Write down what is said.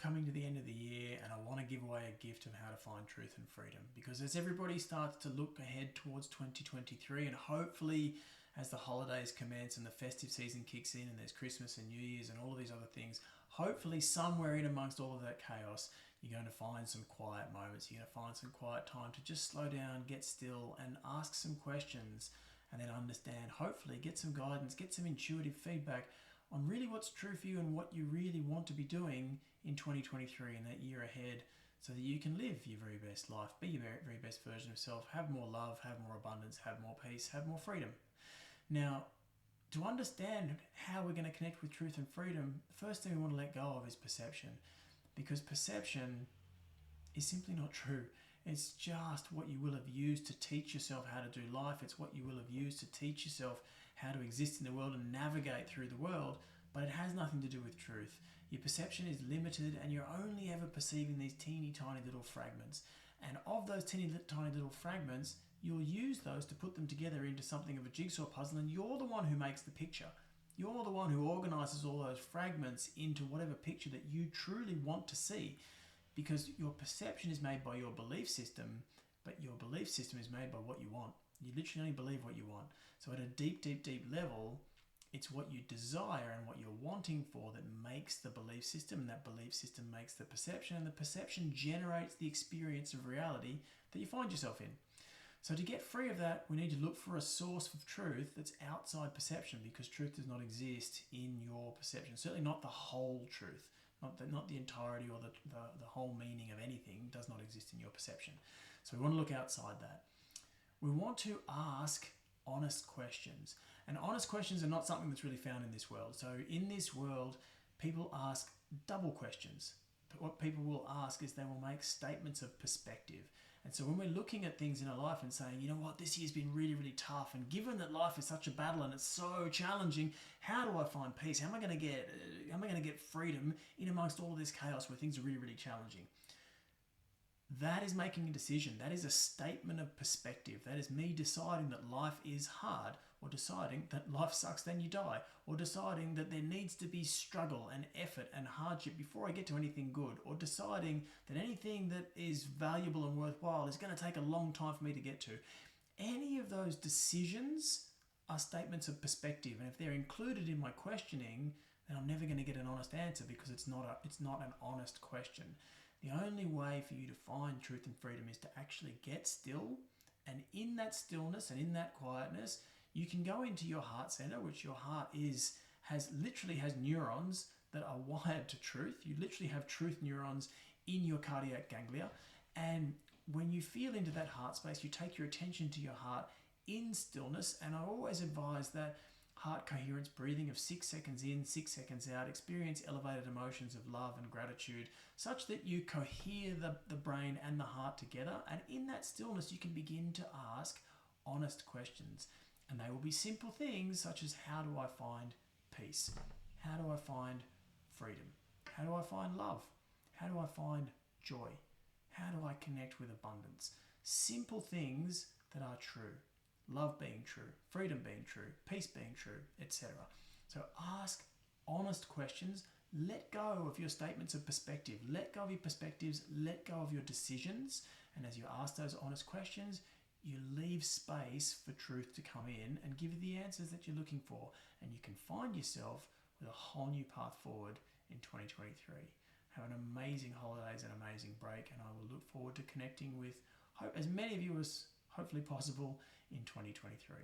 coming to the end of the year and I want to give away a gift of how to find truth and freedom, because as everybody starts to look ahead towards 2023, and hopefully as the holidays commence and the festive season kicks in and there's Christmas and New Year's and all of these other things, hopefully somewhere in amongst all of that chaos you're going to find some quiet moments. You're going to find some quiet time to just slow down, get still and ask some questions, and then understand, hopefully get some guidance, get some intuitive feedback on really what's true for you and what you really want to be doing in 2023 and that year ahead, so that you can live your very best life, be your very, very best version of yourself, have more love, have more abundance, have more peace, have more freedom. Now, to understand how we're going to connect with truth and freedom, the first thing we want to let go of is perception, because perception is simply not true. It's just what you will have used to teach yourself how to do life. It's what you will have used to teach yourself how to exist in the world and navigate through the world, but it has nothing to do with truth. Your perception is limited and you're only ever perceiving these teeny tiny little fragments. And of those teeny tiny little fragments, you'll use those to put them together into something of a jigsaw puzzle, and you're the one who makes the picture. You're the one who organizes all those fragments into whatever picture that you truly want to see, because your perception is made by your belief system, but your belief system is made by what you want. You literally only believe what you want. So at a deep, deep, deep level, it's what you desire and what you're wanting for that makes the belief system, and that belief system makes the perception, and the perception generates the experience of reality that you find yourself in. So to get free of that, we need to look for a source of truth that's outside perception, because truth does not exist in your perception. Certainly not the whole truth, not the entirety or the whole meaning of anything does not exist in your perception. So we want to look outside that. We want to ask honest questions. And honest questions are not something that's really found in this world. So in this world, people ask double questions. But what people will ask is they will make statements of perspective. And so when we're looking at things in our life and saying, you know what, this year's been really, really tough, and given that life is such a battle and it's so challenging, how do I find peace? How am I going to get freedom in amongst all of this chaos where things are really, really challenging? That is making a decision. That is a statement of perspective. That is me deciding that life is hard, or deciding that life sucks, then you die, or deciding that there needs to be struggle and effort and hardship before I get to anything good, or deciding that anything that is valuable and worthwhile is going to take a long time for me to get to. Any of those decisions are statements of perspective, and if they're included in my questioning, then I'm never going to get an honest answer, because it's not an honest question. The only way for you to find truth and freedom is to actually get still, and in that stillness and in that quietness, you can go into your heart center, which your heart has neurons that are wired to truth. You literally have truth neurons in your cardiac ganglia, and when you feel into that heart space, you take your attention to your heart in stillness. And I always advise that heart coherence breathing of 6 seconds in, 6 seconds out. Experience elevated emotions of love and gratitude, such that you cohere the brain and the heart together. And in that stillness, you can begin to ask honest questions. And they will be simple things such as, how do I find peace? How do I find freedom? How do I find love? How do I find joy? How do I connect with abundance? Simple things that are true. Love being true, freedom being true, peace being true, etc. So ask honest questions. Let go of your statements of perspective. Let go of your perspectives. Let go of your decisions. And as you ask those honest questions, you leave space for truth to come in and give you the answers that you're looking for. And you can find yourself with a whole new path forward in 2023. Have an amazing holidays and amazing break. And I will look forward to connecting with as many of you as hopefully possible in 2023.